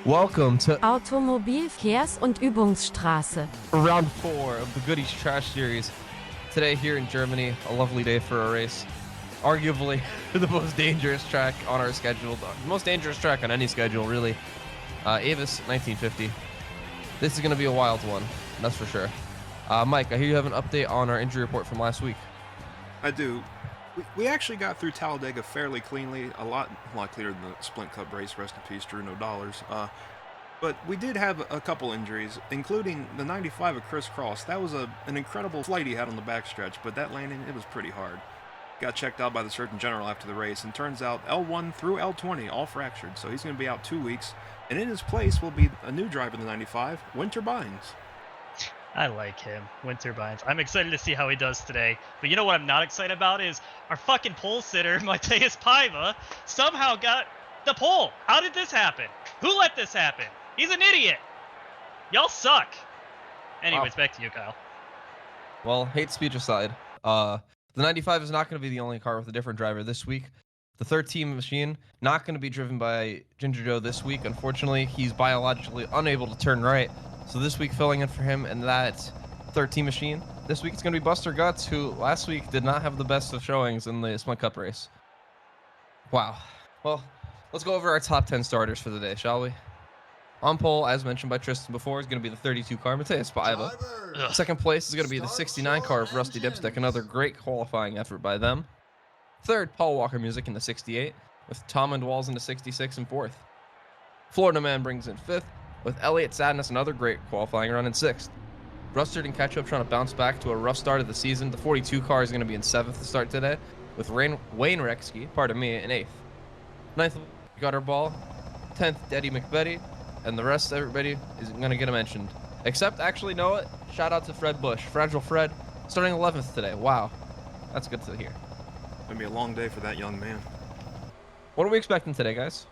Welcome to Automobilverkehrs- und Übungsstraße. round 4 of the Goodies Trash Series. Today here in Germany, a lovely day for a race. Arguably the most dangerous track on our schedule. The most dangerous track on any schedule, really. AVUS 1950. This is going to be a wild one, that's for sure. Mike, I hear you have an update on our injury report from last week. I do. We actually got through Talladega fairly cleanly, a lot cleaner than the Splint Cup race. Rest in peace, Drew No Dollars. But we did have a couple injuries, including the 95 of Chris Cross. That was an incredible flight he had on the backstretch, but that landing, it was pretty hard. Got checked out by the Surgeon General after the race, and turns out L1 through L20 all fractured, so he's going to be out 2 weeks. And in his place will be a new driver in the 95, Winter Bynes. I like him, Winter Bynes. I'm excited to see how he does today. But you know what I'm not excited about is our fucking pole sitter, Mateus Paiva, somehow got the pole. How did this happen? Who let this happen? He's an idiot. Y'all suck. Anyways, Wow. Back to you, Kyle. Well, hate speech aside, the 95 is not going to be the only car with a different driver this week. The third team machine, not going to be driven by Ginger Joe this week. Unfortunately, he's biologically unable to turn right. So this week filling in for him in that third team machine. This week it's going to be Buster Guts, who last week did not have the best of showings in the Splint Cup race. Wow. Well, let's go over our top 10 starters for the day, shall we? On pole, as mentioned by Tristan before, is going to be the 32 car, Mateus Paiva. Second place is going to be the 69 car of Rusty Dipstick, another great qualifying effort by them. Third, Paul Walker Music in the 68, with Tom and Walls in the 66 and fourth. Florida Man brings in fifth, with Elliott Sadness, another great qualifying run, in sixth. Rustard and Ketchup trying to bounce back to a rough start of the season. The 42 car is going to be in seventh to start today, with Wayne Rexke, in eighth. Ninth, Gutterball. 10th, Eddie McBetty. And the rest, everybody, is going to get mentioned. Except, actually, know it? Shout out to Fred Bush. Fragile Fred, starting 11th today. Wow. That's good to hear. Going to be a long day for that young man. What are we expecting today, guys?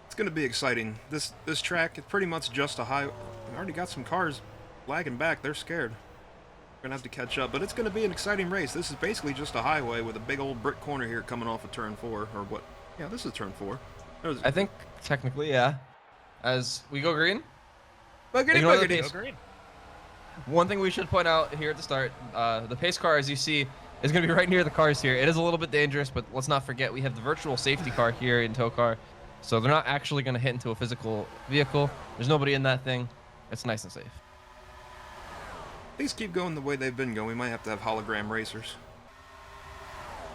It's going to be exciting. This track is pretty much just a high. We already got some cars lagging back. They're scared. We're going to have to catch up. But it's going to be an exciting race. This is basically just a highway with a big old brick corner here coming off of turn 4. Or what? Yeah, this is turn 4. I think, technically, yeah. As we go green. Boogity. Agreed. One thing we should point out here at the start, the pace car, as you see, is going to be right near the cars here. It is a little bit dangerous, but let's not forget we have the virtual safety car here in TOECAR. So they're not actually going to hit into a physical vehicle. There's nobody in that thing. It's nice and safe. These keep going the way they've been going. We might have to have hologram racers.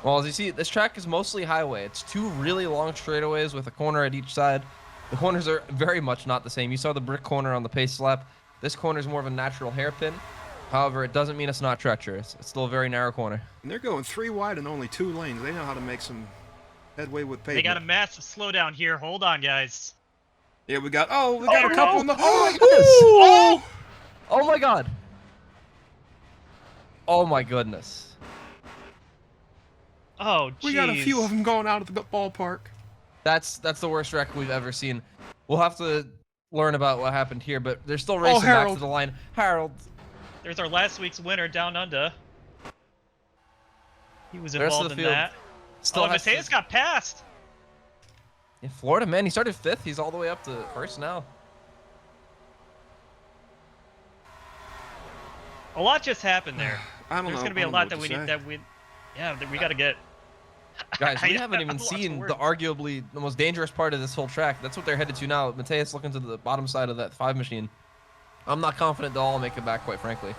Well, as you see, this track is mostly highway. It's two really long straightaways with a corner at each side. The corners are very much not the same. You saw the brick corner on the pace lap. This corner is more of a natural hairpin. However, it doesn't mean it's not treacherous. It's still a very narrow corner. And they're going 3 wide and only 2 lanes. They know how to make some headway with pavement. They got a massive slowdown here. Hold on, guys. Yeah, we got a couple in the. Oh my goodness! Oh! Oh my god! Oh my goodness! Oh, jeez. We got a few of them going out of the ballpark. That's the worst wreck we've ever seen. We'll have to learn about what happened here, but they're still racing back to the line. Harold. There's our last week's winner, Down Under. He was The rest of involved the in field that. still has Mateus got passed. Yeah, Florida Man, he started 5th. He's all the way up to 1st now. A lot just happened there. I don't know. There's gonna be a lot that we need. Yeah, that we gotta get. Guys, we I haven't have even lots of seen words. the arguably the most dangerous part of this whole track. That's what they're headed to now. Mateus looking to the bottom side of that 5 machine. I'm not confident they'll all make it back, quite frankly.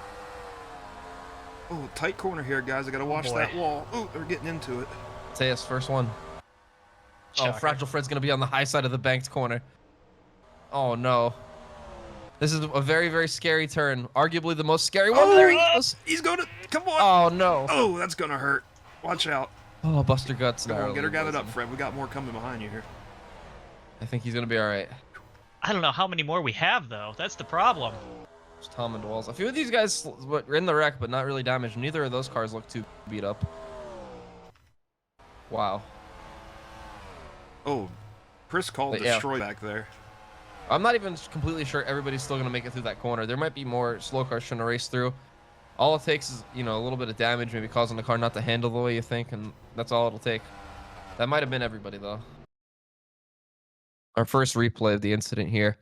Oh, tight corner here, guys. I gotta watch boy. that wall. Oh, they're getting into it. Mateus, first one. Oh, Shocker. Fragile Fred's going to be on the high side of the banked corner. Oh, no. This is a very, very scary turn. Arguably the most scary one. Oh, There he goes. He's gonna. Come on. Oh, no. Oh, that's gonna hurt. Watch out. Oh, Buster Guts. Come on, narrowly get her gathered misses. up, Fred. We got more coming behind you here. I think he's going to be all right. I don't know how many more we have though. That's the problem. It's Tom and Walls. A few of these guys were in the wreck, but not really damaged. Neither of those cars look too beat up. Wow. Oh, Chris called But yeah. destroy back there. I'm not even completely sure everybody's still going to make it through that corner. There might be more slow cars trying to race through. All it takes is, a little bit of damage, maybe causing the car not to handle the way you think, and that's all it'll take. That might have been everybody, though. Our first replay of the incident here.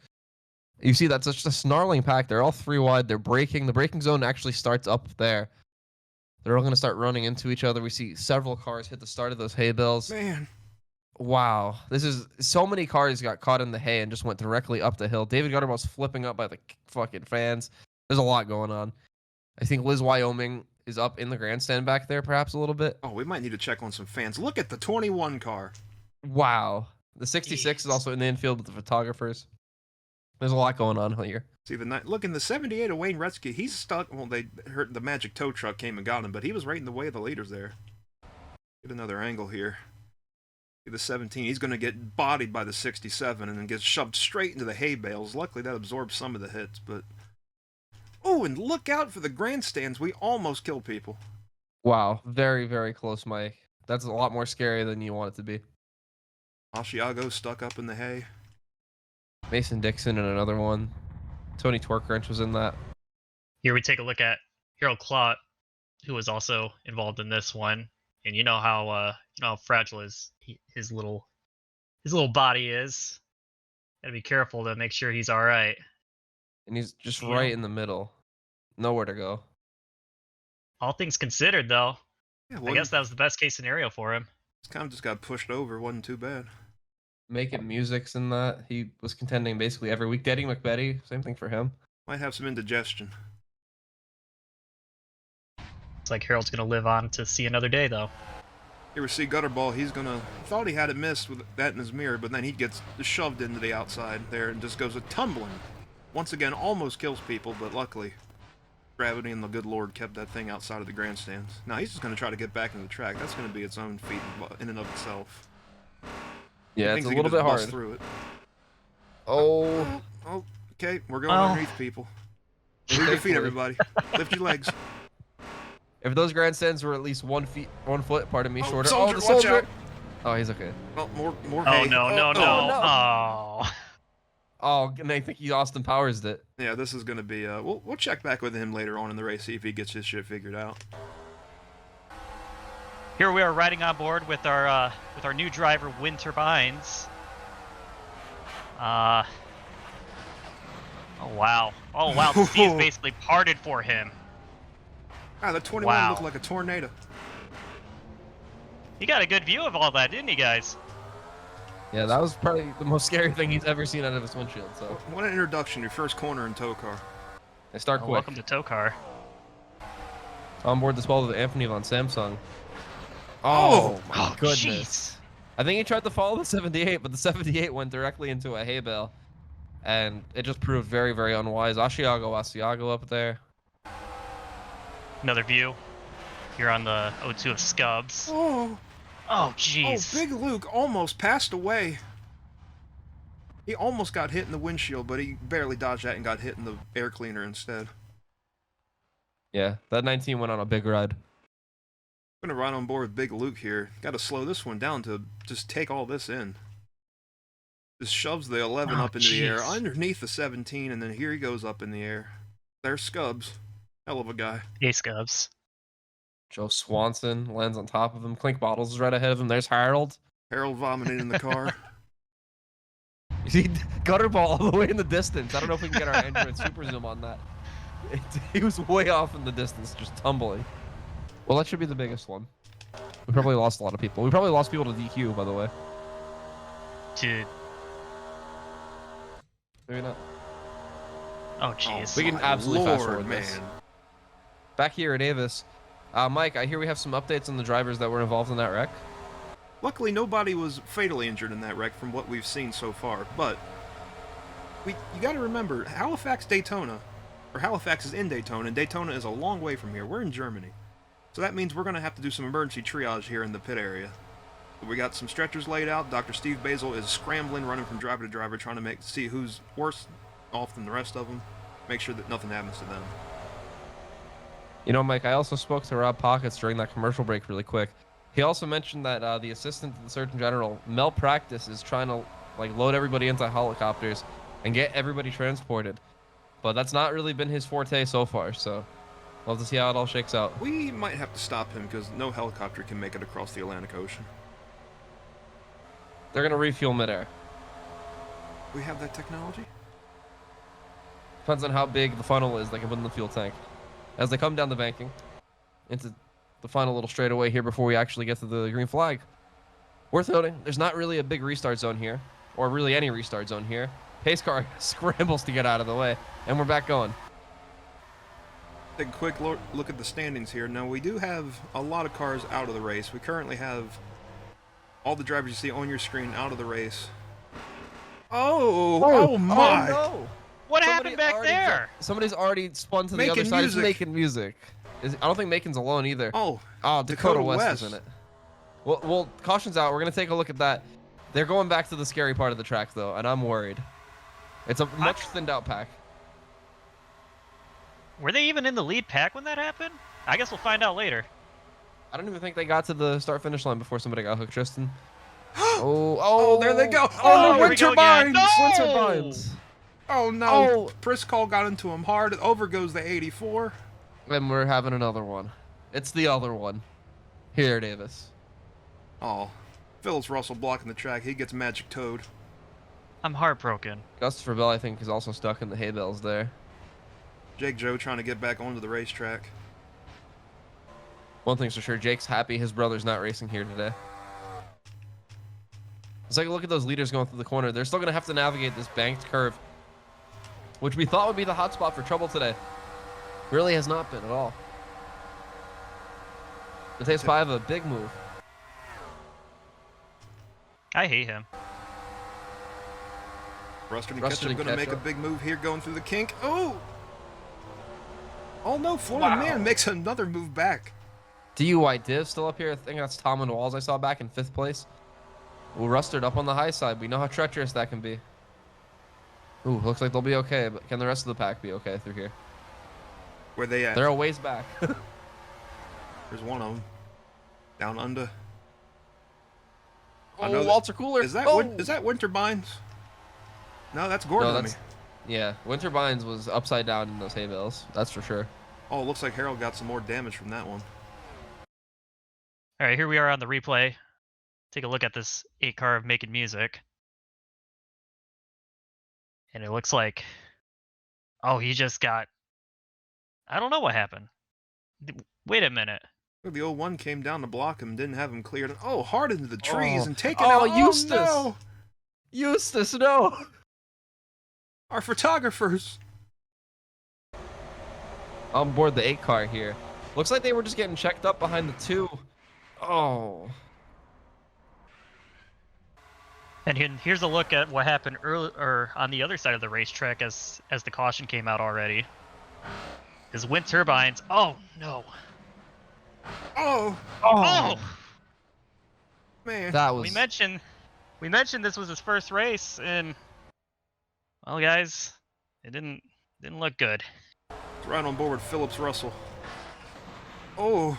You see, that's just a snarling pack. They're all 3 wide. They're braking. The braking zone actually starts up there. They're all going to start running into each other. We see several cars hit the start of those hay bales. Man. Wow. This is so many cars got caught in the hay and just went directly up the hill. David Gutterballs flipping up by the fucking fans. There's a lot going on. I think Liz Wyoming is up in the grandstand back there perhaps a little bit. Oh, we might need to check on some fans. Look at the 21 car. Wow. The 66 is also in the infield with the photographers. There's a lot going on here. See, look, in the 78 of Wayne Retzke, he's stuck. Well, they hurt the magic tow truck came and got him, but he was right in the way of the leaders there. Get another angle here. See the 17, he's going to get bodied by the 67 and then gets shoved straight into the hay bales. Luckily, that absorbed some of the hits, but... Oh, and look out for the grandstands. We almost killed people. Wow. Very, very close, Mike. That's a lot more scary than you want it to be. Asiago stuck up in the hay. Mason Dixon in another one. Tony Torkwrench was in that. Here we take a look at Harold Clot, who was also involved in this one, and you know how fragile his little body is. Gotta be careful to make sure he's all right. And he's just right in the middle. Nowhere to go. All things considered, though, Yeah, I guess that was the best case scenario for him. It's kind of just got pushed over. Wasn't too bad. Making music's in that. He was contending basically every week. Daddy McBetty, same thing for him. Might have some indigestion. It's like Harold's gonna live on to see another day, though. Here we see Gutterball. He's gonna... Thought he had it missed with that in his mirror, but then he gets shoved into the outside there and just goes a tumbling. Once again, almost kills people, but luckily, gravity and the good Lord kept that thing outside of the grandstands. Now he's just gonna try to get back into the track. That's gonna be its own feat in and of itself. Yeah, it's a little bit hard. Through it. Oh. Oh, okay, we're going underneath people. Move your feet, everybody. Lift your legs. If those grandstands were at least 1 foot, pardon me, shorter. Soldier, the soldier! watch out. Oh, he's okay. Oh, more Oh, hay. no. Oh. Oh, and I think he Austin Powers it. Yeah, this is gonna be. We'll check back with him later on in the race, see if he gets his shit figured out. Here we are riding on board with our new driver, Wind Turbines. Oh wow! Oh wow! The sea is basically parted for him. Ah, the 21 looked like a tornado. He got a good view of all that, didn't he, guys? Yeah, that was probably the most scary thing he's ever seen out of his windshield. So. What an introduction! Your first corner in TOECAR. They start quick. Welcome to TOECAR. On board this ball with Anthony von Samsung. Oh my goodness. Geez. I think he tried to follow the 78, but the 78 went directly into a hay bale. And it just proved very, very unwise. Asiago up there. Another view. Here on the O2 of Scubs. Oh, jeez. Oh, Big Luke almost passed away. He almost got hit in the windshield, but he barely dodged that and got hit in the air cleaner instead. Yeah, that 19 went on a big ride. I'm gonna ride on board with Big Luke here. Got to slow this one down to just take all this in. Just shoves the 11 up into the air underneath the 17, and then here he goes up in the air. There's Scubs. Hell of a guy. Hey, Scubs. Joe Swanson lands on top of him. Clink Bottles is right ahead of him. There's Harold. Harold vomiting in the car. You see Gutterball all the way in the distance. I don't know if we can get our Android super zoom on that. He was way off in the distance, just tumbling. Well, that should be the biggest one. We probably lost a lot of people. We probably lost people to DQ, by the way. Dude. Maybe not. Oh, jeez. We can absolutely fast forward man. this. Back here at AVUS. Mike, I hear we have some updates on the drivers that were involved in that wreck. Luckily, nobody was fatally injured in that wreck from what we've seen so far, but you got to remember, Halifax is in Daytona, and Daytona is a long way from here. We're in Germany. So that means we're going to have to do some emergency triage here in the pit area. We got some stretchers laid out. Dr. Steve Basil is scrambling, running from driver to driver, trying to see who's worse off than the rest of them. Make sure that nothing happens to them. You know, Mike, I also spoke to Rob Pockets during that commercial break really quick. He also mentioned that the assistant to the Surgeon General, Malpractice, is trying to load everybody into helicopters and get everybody transported. But that's not really been his forte so far, so we'll have to see how it all shakes out. We might have to stop him because no helicopter can make it across the Atlantic Ocean. They're going to refuel midair. We have that technology? Depends on how big the funnel is they can put in the fuel tank. As they come down the banking into the final little straightaway here before we actually get to the green flag. Worth noting, there's not really a big restart zone here, or really any restart zone here. Pace car scrambles to get out of the way, and we're back going. Take a quick look at the standings here. Now, we do have a lot of cars out of the race. We currently have all the drivers you see on your screen out of the race. Oh my! No. What happened back there? Somebody's already spun to the other side. He's making music. I don't think Macon's alone either. Oh, Dakota West is in it. Well, caution's out. We're going to take a look at that. They're going back to the scary part of the track, though, and I'm worried. It's a much thinned out pack. Were they even in the lead pack when that happened? I guess we'll find out later. I don't even think they got to the start-finish line before somebody got hooked, Tristan. Oh, there they go. Oh, no, wind turbines! No! Wind turbines! Oh, no. Priscall got into him hard. Over goes the 84. And we're having another one. It's the other one. Here, Davis. Oh, Phillips Russell blocking the track. He gets magic toed. I'm heartbroken. Christopher Bell, I think, is also stuck in the hay bales there. Jake Joe trying to get back onto the racetrack. One thing's for sure, Jake's happy his brother's not racing here today. Let's take a look at those leaders going through the corner. They're still going to have to navigate this banked curve, which we thought would be the hot spot for trouble today. Really has not been at all. Mateus Paiva, big move. I hate him. Rustin and Ketchup going to make a big move here going through the kink. Oh! Oh no, Florida Man makes another move back. DUI Div still up here. I think that's Tom and Walls I saw back in 5th place. Ooh, Rustard up on the high side. We know how treacherous that can be. Ooh, looks like they'll be okay, but can the rest of the pack be okay through here? Where they at? They're a ways back. There's one of them. Down under. Oh, Walter Cooler. Is that Winterbines? No, that's Gordon. No, yeah, Winterbines was upside down in those hay bales. That's for sure. Oh, it looks like Harold got some more damage from that one. All right, here we are on the replay. Take a look at this 8 car of making music. And it looks like, oh, he just got, I don't know what happened. Wait a minute. The 01 came down to block him, didn't have him cleared. Oh, hard into the trees and taken out. Oh, Eustace. No. Eustace, no. Our photographers. On board the 8 car here. Looks like they were just getting checked up behind the 2. Oh. And here's a look at what happened earlier on the other side of the racetrack as the caution came out already. His wind turbines. Oh no. Oh. Oh. Man. That was. We mentioned this was his first race, and well, guys, it didn't look good. It's right on board with Phillips Russell. Oh.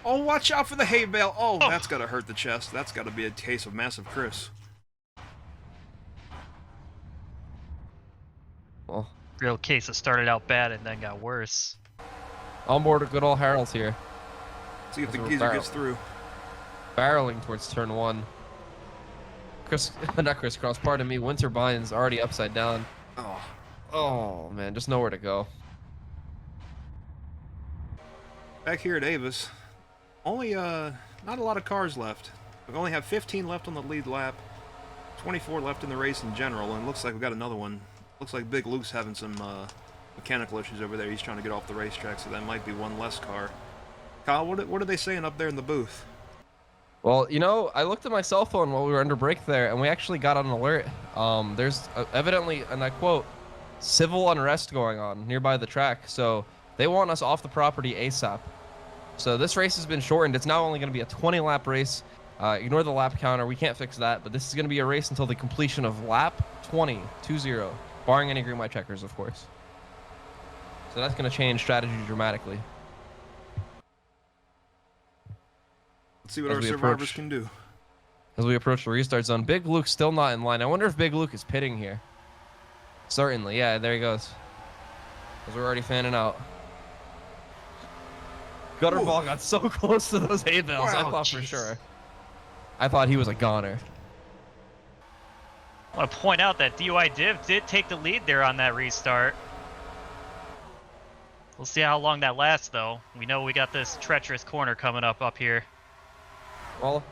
Oh, watch out for the hay bale. Oh, that's got to hurt the chest. That's got to be a case of massive Chris. Well, Real case that started out bad and then got worse. on board a good old Harold here. See if the geezer gets through. Barreling towards turn 1. Not crisscross, pardon me. Winterbine's already upside down. Oh. Oh, man, just nowhere to go. Back here at AVUS, only not a lot of cars left. We only have 15 left on the lead lap, 24 left in the race in general, and it looks like we've got another one. Looks like Big Luke's having some mechanical issues over there. He's trying to get off the racetrack, so that might be one less car. Kyle, what are they saying up there in the booth? Well, you know, I looked at my cell phone while we were under break there, and we actually got an alert. There's evidently, and I quote, civil unrest going on nearby the track, so they want us off the property ASAP. So this race has been shortened. It's now only going to be a 20-lap race. Ignore the lap counter. We can't fix that, but this is going to be a race until the completion of lap 20, barring any green white checkers, of course. So that's going to change strategy dramatically. Let's see what our survivors can do. As we approach the restart zone, Big Luke's still not in line. I wonder if Big Luke is pitting here. Certainly, yeah, there he goes. As we're already fanning out. Gutter ball got so close to those hay bales, I thought for sure. I thought he was a goner. I want to point out that DUI Div did take the lead there on that restart. We'll see how long that lasts, though. We know we got this treacherous corner coming up here. Well,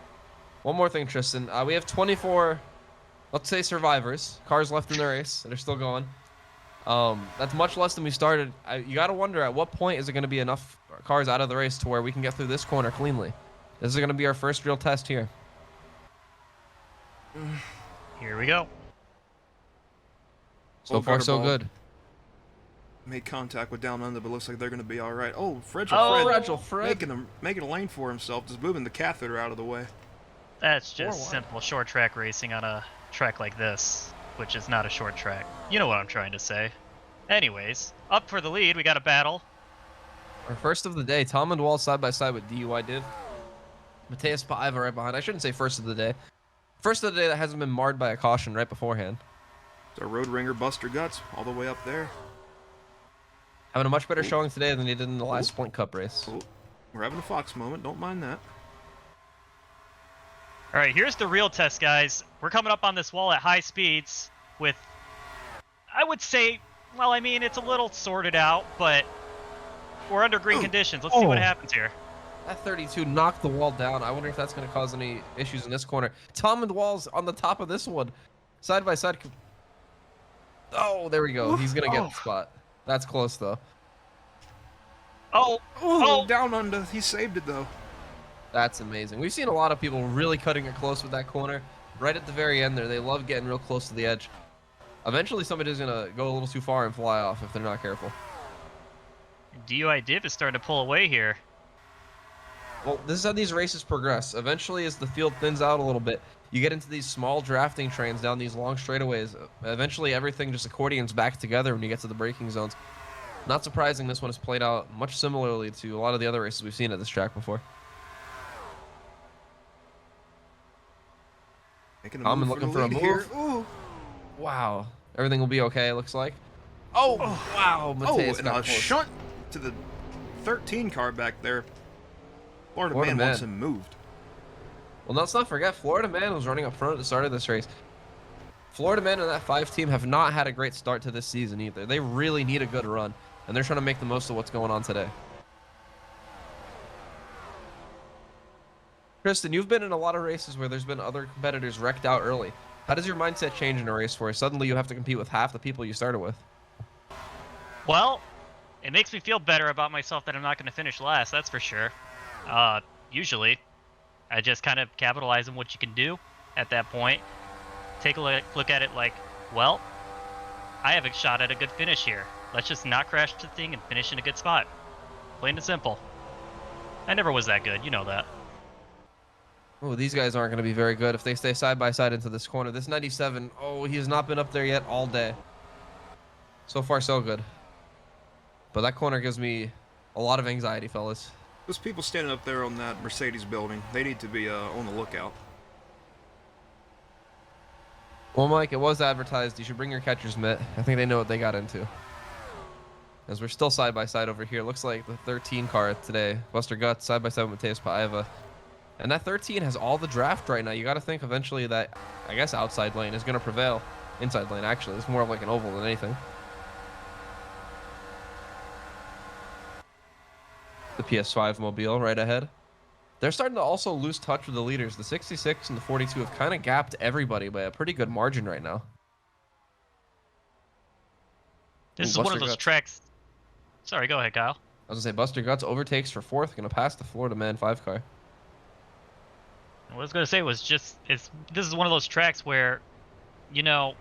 one more thing, Tristan. We have 24, let's say, survivors, cars left in the race that are still going. That's much less than we started. You got to wonder, at what point is it going to be enough cars out of the race to where we can get through this corner cleanly? This is going to be our first real test here. Here we go. So far, so good. Made contact with down under, but looks like they're going to be all right. Oh, Fragile Fred. Making a lane for himself, just moving the catheter out of the way. That's just simple short track racing on a track like this, which is not a short track. You know what I'm trying to say. Anyways, up for the lead, we got a battle. Our first of the day, Tom and Wall side by side with DUI Div. Mateus Paiva right behind. I shouldn't say first of the day. First of the day that hasn't been marred by a caution right beforehand. It's our road ringer Buster Guts all the way up there. Having a much better showing today than he did in the last Splint Cup race. Oh, we're having a Fox moment. Don't mind that. All right, here's the real test, guys. We're coming up on this wall at high speeds with, I would say, well, I mean, it's a little sorted out, but we're under green conditions. Let's see what happens here. That 32 knocked the wall down. I wonder if that's going to cause any issues in this corner. Tom and Wall's on the top of this one. Side by side. Oh, there we go. He's going to get the spot. That's close, though. Oh, down under. He saved it, though. That's amazing. We've seen a lot of people really cutting it close with that corner. Right at the very end there, they love getting real close to the edge. Eventually, somebody's going to go a little too far and fly off if they're not careful. DUI Div is starting to pull away here. Well, this is how these races progress. Eventually, as the field thins out a little bit, you get into these small drafting trains down these long straightaways. Eventually, everything just accordions back together when you get to the braking zones. Not surprising, this one has played out much similarly to a lot of the other races we've seen at this track before. I'm looking for a move. Here. Ooh. Wow. Everything will be okay, it looks like. Oh, wow. Mateus and got a close. shunt to the 13 car back there. Florida Man wants him moved. Well, let's not forget, Florida Man was running up front at the start of this race. Florida Man and that 5 team have not had a great start to this season either. They really need a good run, and they're trying to make the most of what's going on today. Tristan, you've been in a lot of races where there's been other competitors wrecked out early. How does your mindset change in a race where suddenly you have to compete with half the people you started with? Well, it makes me feel better about myself that I'm not going to finish last, that's for sure. Usually, I just kind of capitalize on what you can do at that point. Take a look at it like, well, I have a shot at a good finish here. Let's just not crash the thing and finish in a good spot. Plain and simple. I never was that good, you know that. Oh, these guys aren't going to be very good if they stay side by side into this corner. This 97, oh, he has not been up there yet all day. So far, so good. But that corner gives me a lot of anxiety, fellas. Those people standing up there on that Mercedes building, they need to be on the lookout. Well, Mike, it was advertised. You should bring your catcher's mitt. I think they know what they got into. As we're still side by side over here. Looks like the 13 car today. Buster Guts side by side with Mateus Paiva. And that 13 has all the draft right now. You got to think eventually that, I guess, outside lane is going to prevail. Inside lane, actually. It's more of like an oval than anything. The PS5 mobile right ahead. They're starting to also lose touch with the leaders. The 66 and the 42 have kind of gapped everybody by a pretty good margin right now. This is one of those tracks. Sorry, go ahead, Kyle. I was going to say, Buster Guts overtakes for 4th, going to pass the Florida Man 5 car. What I was going to say was just, this is one of those tracks where, you know,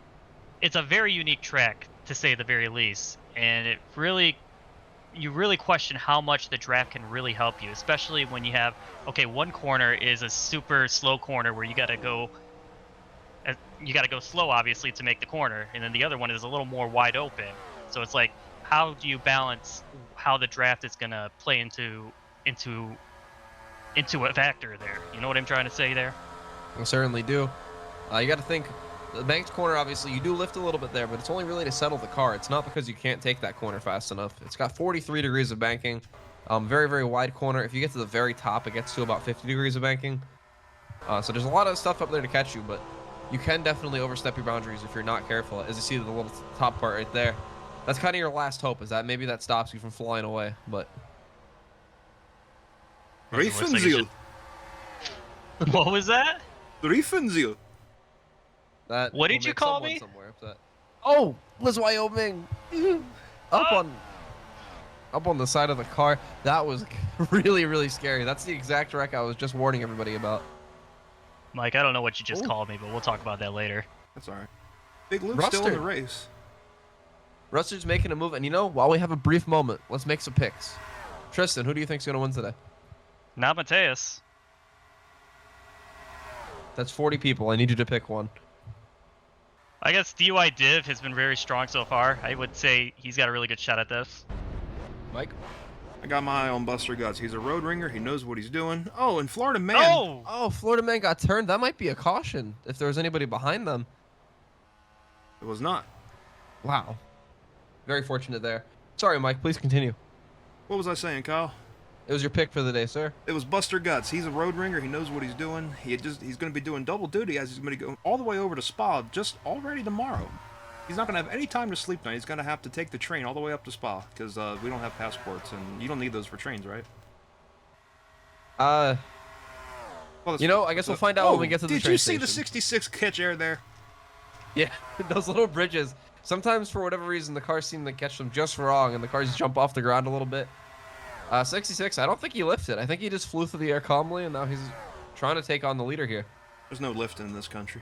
it's a very unique track, to say the very least. And it really, you really question how much the draft can really help you, especially when you have, okay, one corner is a super slow corner where you got to go slow, obviously, to make the corner. And then the other one is a little more wide open. So it's like, how do you balance how the draft is going to play into a factor there? You know what I'm trying to say there? I certainly do. You got to think, the banked corner, obviously, you do lift a little bit there, but it's only really to settle the car. It's not because you can't take that corner fast enough. It's got 43 degrees of banking. Very, very wide corner. If you get to the very top, it gets to about 50 degrees of banking. So there's a lot of stuff up there to catch you, but you can definitely overstep your boundaries if you're not careful. As you see the little top part right there. That's kind of your last hope, is that maybe that stops you from flying away, but... Riefenziel. What was that? Riefenziel. That What will did you make call someone me? somewhere upset. Oh, Liz Wyoming. up on the side of the car. That was really, really scary. That's the exact wreck I was just warning everybody about. Mike, I don't know what you just Ooh. called me, but we'll talk about that later. That's all right. Big Luke's still in the race. Ruster's making a move, and you know, while we have a brief moment, let's make some picks. Tristan, who do you think's gonna win today? Not Mateus. That's 40 people. I need you to pick one. I guess DUI Div has been very strong so far. I would say he's got a really good shot at this. Mike? I got my eye on Buster Guts. He's a road ringer. He knows what he's doing. Oh, and Florida Man. Oh, Florida Man got turned. That might be a caution if there was anybody behind them. It was not. Wow. Very fortunate there. Sorry, Mike. Please continue. What was I saying, Kyle? It was your pick for the day, sir. It was Buster Guts. He's a road ringer. He knows what he's doing. He's going to be doing double duty as he's going to go all the way over to Spa just already tomorrow. He's not going to have any time to sleep tonight. He's going to have to take the train all the way up to Spa because we don't have passports, and you don't need those for trains, right? Well, you know, I guess we'll find out when we get to the train Did you see station. the 66 catch air there? Yeah, those little bridges. Sometimes, for whatever reason, the cars seem to catch them just wrong, and the cars jump off the ground a little bit. 66, I don't think he lifted. I think he just flew through the air calmly, and now he's trying to take on the leader here. There's no lifting in this country.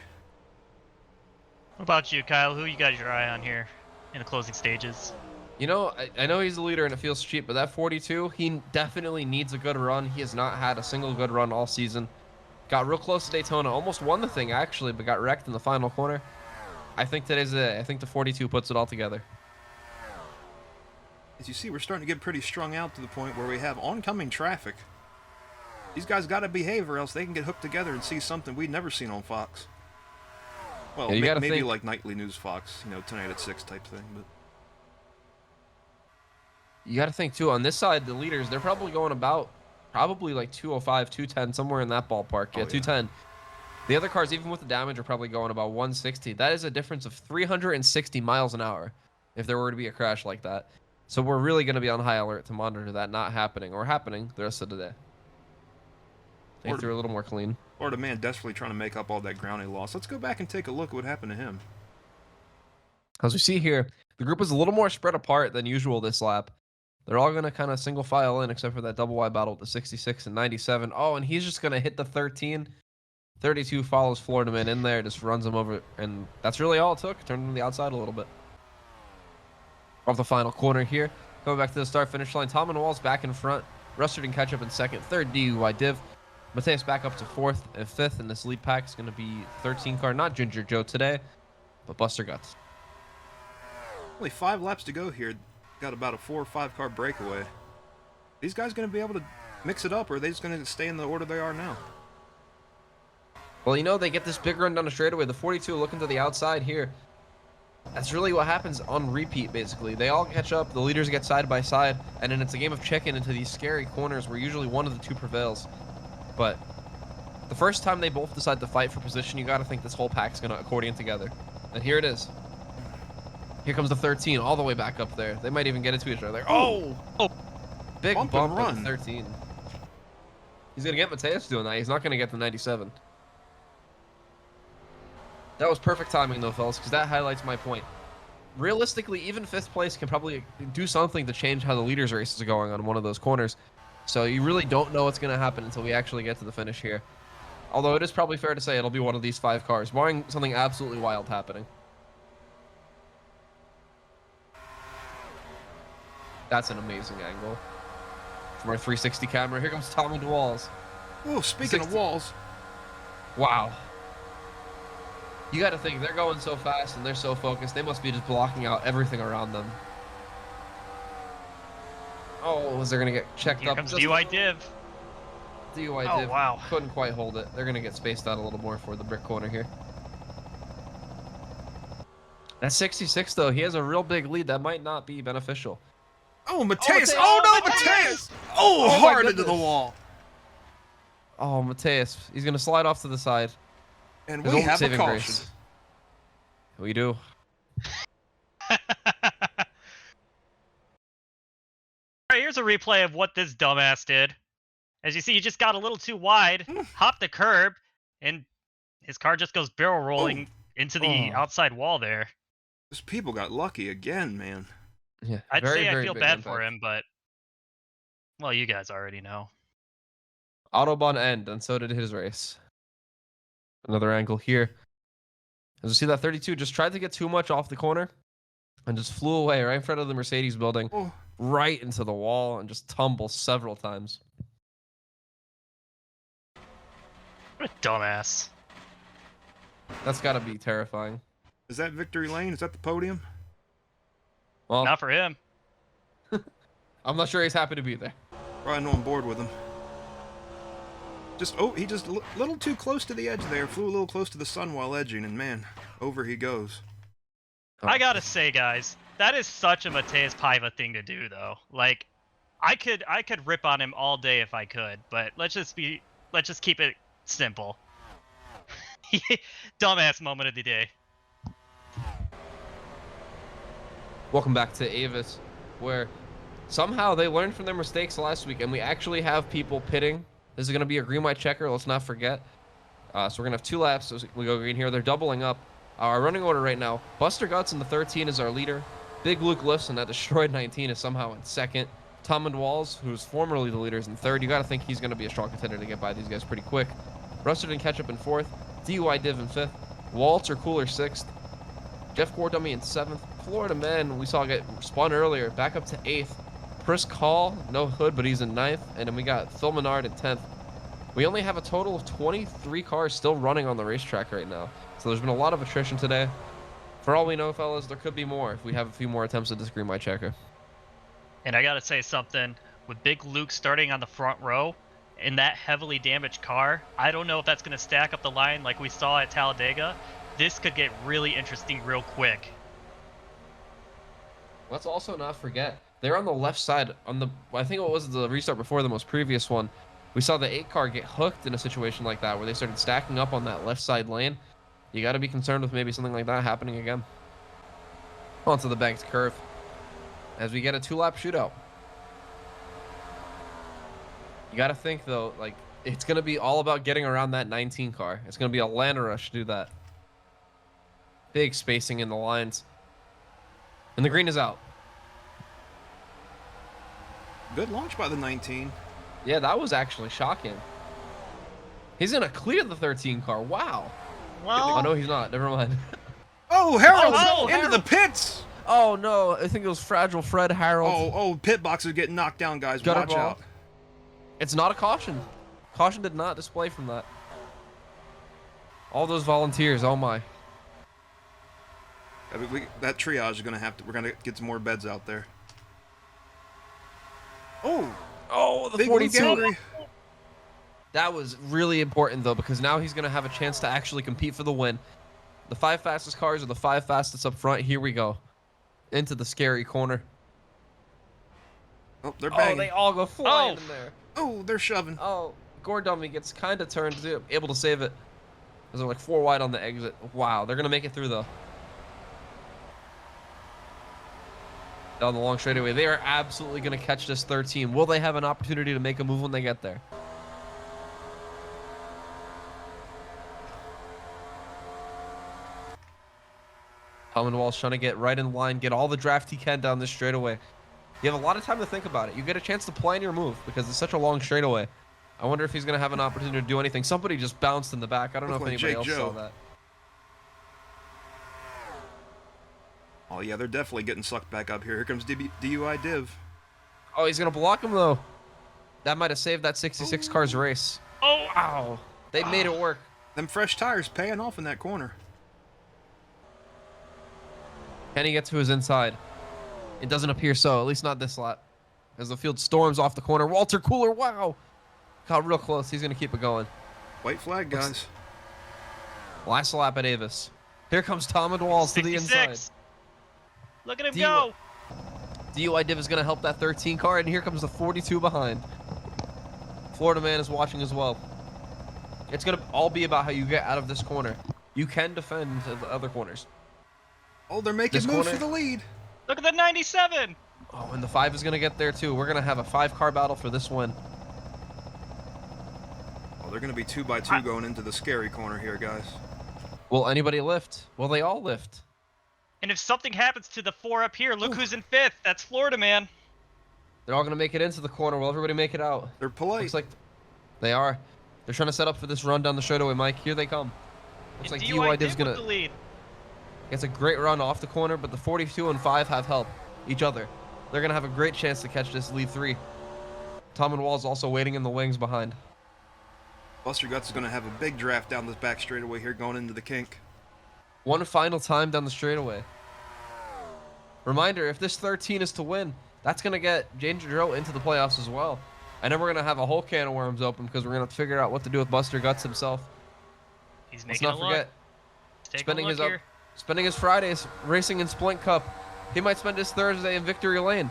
What about you, Kyle? Who you got your eye on here in the closing stages? You know, I know he's the leader and it feels cheap, but that 42, he definitely needs a good run. He has not had a single good run all season. Got real close to Daytona, almost won the thing actually, but got wrecked in the final corner. I think today's the day. I think the 42 puts it all together. As you see, we're starting to get pretty strung out to the point where we have oncoming traffic. These guys got to behave or else they can get hooked together and see something we'd never seen on Fox. Well, Yeah, maybe think... like Nightly News Fox, you know, tonight at 6 type thing. But you got to think, too, on this side, the leaders, they're probably going about like 205, 210, somewhere in that ballpark. Yeah, 210. The other cars, even with the damage, are probably going about 160. That is a difference of 360 miles an hour if there were to be a crash like that. So we're really going to be on high alert to monitor that not happening or happening the rest of the day. Think through a little more clean. Or the man desperately trying to make up all that ground he lost. Let's go back and take a look at what happened to him. As we see here, the group is a little more spread apart than usual this lap. They're all going to kind of single file in except for that double wide battle with the 66 and 97. Oh, and he's just going to hit the 13. 32 follows Florida Man in there, just runs him over, and that's really all it took. Turned him to the outside a little bit. Off the final corner here. Going back to the start-finish line. Tom and Walls back in front. Ruster can catch up in second. Third, DUI Div. Mateus back up to fourth and fifth, and this lead pack is going to be 13 car. Not Ginger Joe today, but Buster Guts. Only 5 laps to go here. Got about a 4 or 5 car breakaway. These guys going to be able to mix it up, or are they just going to stay in the order they are now? Well, you know, they get this big run down the straightaway. The 42 looking to the outside here. That's really what happens on repeat, basically. They all catch up, the leaders get side by side, and then it's a game of chicken into these scary corners where usually one of the two prevails. But the first time they both decide to fight for position, you got to think this whole pack's going to accordion together. And here it is. Here comes the 13 all the way back up there. They might even get it to each other. Oh! Big bump on the 13. He's going to get Mateus doing that. He's not going to get the 97. That was perfect timing, though, fellas, because that highlights my point. Realistically, even 5th place can probably do something to change how the leaders' race is going on one of those corners. So you really don't know what's going to happen until we actually get to the finish here. Although it is probably fair to say it'll be one of these 5 cars, barring something absolutely wild happening. That's an amazing angle. From our 360 camera, here comes Tommy DeWalls. Oh, speaking of walls. Wow. You got to think, they're going so fast and they're so focused, they must be just blocking out everything around them. Oh, is they're going to get checked Here up? Comes DUI Div. DUI Div. Wow. Couldn't quite hold it. They're going to get spaced out a little more for the brick corner here. That 66, though, he has a real big lead. That might not be beneficial. Oh, Mateus! Oh, no, Mateus! Oh, hard into the wall. Oh, Mateus. He's going to slide off to the side. And His we only have a saving caution. grace. We do. Alright, here's a replay of what this dumbass did. As you see, he just got a little too wide, hopped the curb, and his car just goes barrel rolling into the outside wall there. These people got lucky again, man. Yeah. I'd very, say I very feel big bad impact. for him, but well, you guys already know. Autobahn end, and so did his race. Another angle here. As you see, that 32 just tried to get too much off the corner and just flew away right in front of the Mercedes building, right into the wall, and just tumbled several times. What a dumbass. That's got to be terrifying. Is that victory lane? Is that the podium? Well, Not for him. I'm not sure he's happy to be there. Riding on board with him. He just a little too close to the edge there. Flew a little close to the sun while edging, and man, over he goes. I gotta say, guys, that is such a Mateus Paiva thing to do, though. Like, I could rip on him all day if I could, but let's just keep it simple. Dumbass moment of the day. Welcome back to AVUS, where somehow they learned from their mistakes last week, and we actually have people pitting. This is going to be a green-white checker, let's not forget. So we're going to have 2 laps, so we go green here. They're doubling up. Our running order right now, Buster Guts in the 13 is our leader. Big Luke Lifts in that destroyed 19 is somehow in second. Tom and Walls, who's formerly the leader, is in third. You got to think he's going to be a strong contender to get by these guys pretty quick. Rustard and Ketchup in fourth. DUI Div in fifth. Walter Cooler sixth. Jeff Gordummy in seventh. Florida Man, we saw get spun earlier, back up to eighth. Chris Call, no hood, but he's in ninth. And then we got Phil Menard in 10th. We only have a total of 23 cars still running on the racetrack right now. So there's been a lot of attrition today. For all we know, fellas, there could be more if we have a few more attempts at this green white checker. And I gotta say something, with Big Luke starting on the front row in that heavily damaged car, I don't know if that's gonna stack up the line like we saw at Talladega. This could get really interesting real quick. Let's also not forget, they're on the left side. I think it was the restart before the most previous one. We saw the 8 car get hooked in a situation like that where they started stacking up on that left side lane. You got to be concerned with maybe something like that happening again. Onto the banked curve as we get a 2-lap shootout. You got to think, though, like, it's going to be all about getting around that 19 car. It's going to be a land rush to do that. Big spacing in the lines. And the green is out. Good launch by the 19. Yeah, that was actually shocking. He's going to clear the 13 car. Wow. Well, Oh, no, he's not. Never mind. Oh, Harold Oh, into the pits. Oh, no. I think it was Fragile Fred Harold. Oh, pit box is getting knocked down, guys. Gutter Watch ball. out. It's not a caution. Caution did not display from that. All those volunteers. Oh, my. I mean, that triage is going to have to... We're going to get some more beds out there. Oh, the Big 42. Luke. That was really important, though, because now he's going to have a chance to actually compete for the win. The 5 fastest cars are the 5 fastest up front. Here we go. Into the scary corner. Oh, they're Oh, banging. they all go flying in there. Oh, they're shoving. Oh, Gordummy gets kind of turned, able to save it. There's like 4 wide on the exit. Wow, they're going to make it through, though. Down the long straightaway. They are absolutely going to catch this 13. Will they have an opportunity to make a move when they get there? Tom Walsh trying to get right in line, get all the draft he can down this straightaway. You have a lot of time to think about it. You get a chance to plan your move because it's such a long straightaway. I wonder if he's going to have an opportunity to do anything. Somebody just bounced in the back. I don't know if anybody else saw that. Oh, yeah, they're definitely getting sucked back up here. Here comes DUI Div. Oh, he's going to block him, though. That might have saved that 66 car's race. oh, Wow. They made it work. Them fresh tires paying off in that corner. Can he get to his inside? It doesn't appear so, at least not this lap. As the field storms off the corner. Walter Cooler, wow. Got real close. He's going to keep it going. White flag, guys. Last lap at Avis. Here comes Tom and Walls to the 66. inside. Look at him DUI go. DUI Div is going to help that 13 car, and here comes the 42 behind. Florida Man is watching as well. It's going to all be about how you get out of this corner. You can defend the other corners. Oh, they're making This moves corner- for the lead. Look at the 97. Oh, and the 5 is going to get there too. We're going to have a 5-car battle for this win. Oh, they're going to be 2x2 going into the scary corner here, guys. Will anybody lift? Will they all lift? And if something happens to the 4 up here, look who's in 5th. That's Florida, man. They're all going to make it into the corner. Will everybody make it out? They're polite. Looks like they are. They're trying to set up for this run down the straightaway, Mike. Here they come. Looks like DUI Div's with going the to... lead. It's a great run off the corner, but the 42 and 5 have help each other. They're going to have a great chance to catch this lead 3. Tom and Wall's also waiting in the wings behind. Buster Guts is going to have a big draft down this back straightaway here going into the kink. One final time down the straightaway. Reminder, if this 13 is to win, that's going to get Ginger Joe into the playoffs as well. And then we're going to have a whole can of worms open because we're going to have to figure out what to do with Buster Guts himself. He's Let's making not a look. forget, spending his Fridays racing in Splint Cup. He might spend his Thursday in Victory Lane.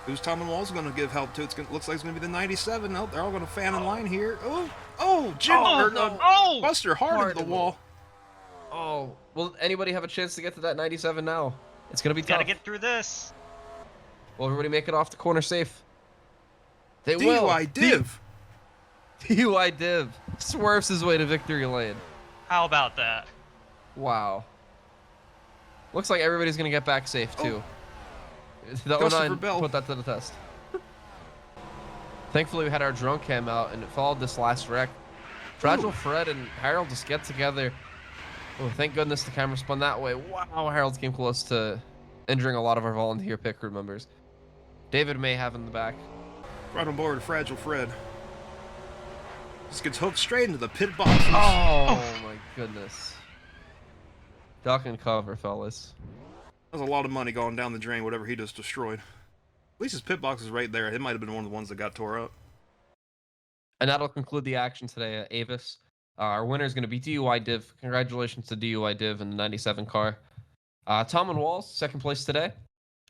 Who's Tom and Wall's going to give help to? Looks like it's going to be the 97. Oh, they're all going to fan in line here. Oh, Jim. Buster hard into the wall. Oh, will anybody have a chance to get to that 97 now? It's going to be tough. Gotta get through this. Will everybody make it off the corner safe? They will. DUI Div. DUI Div swerves his way to Victory Lane. How about that? Wow. Looks like everybody's going to get back safe, too. The Christopher 09 Bell. put that to the test. Thankfully, we had our drone cam out, and it followed this last wreck. Fragile Fred and Harold just get together. Oh, thank goodness the camera spun that way. Wow, Harold came close to injuring a lot of our volunteer pit crew members. David may have in the back. Right on board, Fragile Fred. Just gets hooked straight into the pit boxes. Oh my goodness. Duck and cover, fellas. That's a lot of money going down the drain, whatever he just destroyed. At least his pit box is right there. It might have been one of the ones that got tore up. And that'll conclude the action today at AVUS. Our winner is going to be DUI Div. Congratulations to DUI Div in the 97 car. Tom and Walls, second place today.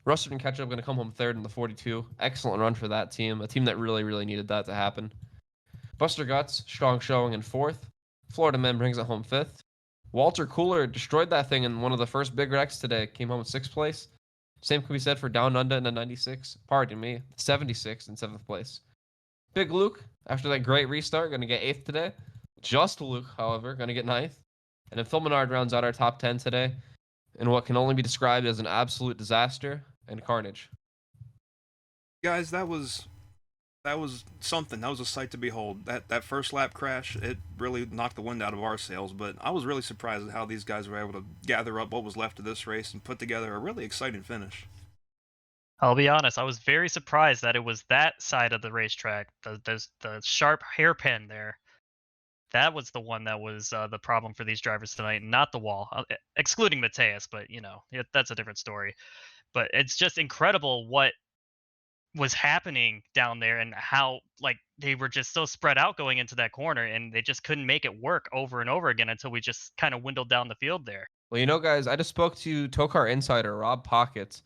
Rustard and Ketchup going to come home third in the 42. Excellent run for that team. A team that really, really needed that to happen. Buster Guts, strong showing in fourth. Florida Man brings it home fifth. Walter Cooler destroyed that thing in one of the first big wrecks today. Came home in sixth place. Same can be said for Down Under in the 96. Pardon me, 76 in seventh place. Big Luke, after that great restart, going to get eighth today. Just Luke, however, going to get ninth. And then Phil Menard rounds out our top 10 today in what can only be described as an absolute disaster and carnage. Guys, that was something. That was a sight to behold. That first lap crash, it really knocked the wind out of our sails, but I was really surprised at how these guys were able to gather up what was left of this race and put together a really exciting finish. I'll be honest, I was very surprised that it was that side of the racetrack, the sharp hairpin there. That was the one that was the problem for these drivers tonight, not the wall, excluding Mateus, but, you know, that's a different story. But it's just incredible what was happening down there and how, like, they were just so spread out going into that corner, and they just couldn't make it work over and over again until we just kind of dwindled down the field there. Well, you know, guys, I just spoke to TOECAR insider Rob Pockets,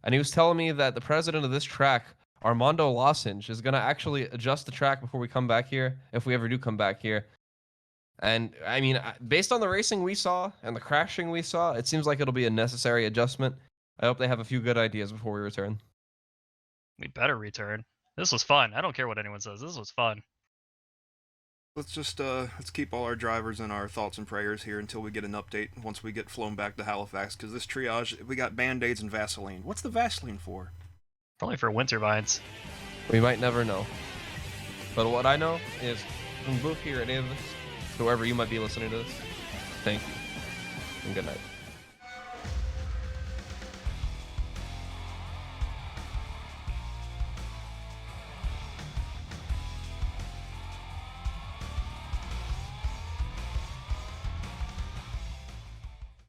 and he was telling me that the president of this track, Armando Lozenge, is going to actually adjust the track before we come back here, if we ever do come back here. And, I mean, based on the racing we saw and the crashing we saw, it seems like it'll be a necessary adjustment. I hope they have a few good ideas before we return. We better return. This was fun. I don't care what anyone says. This was fun. Let's just let's keep all our drivers in our thoughts and prayers here until we get an update once we get flown back to Halifax, because this triage, we got Band-Aids and Vaseline. What's the Vaseline for? Probably for winter vines. We might never know. But what I know is from both here at AVUS, to wherever you might be listening to this, thank you and good night.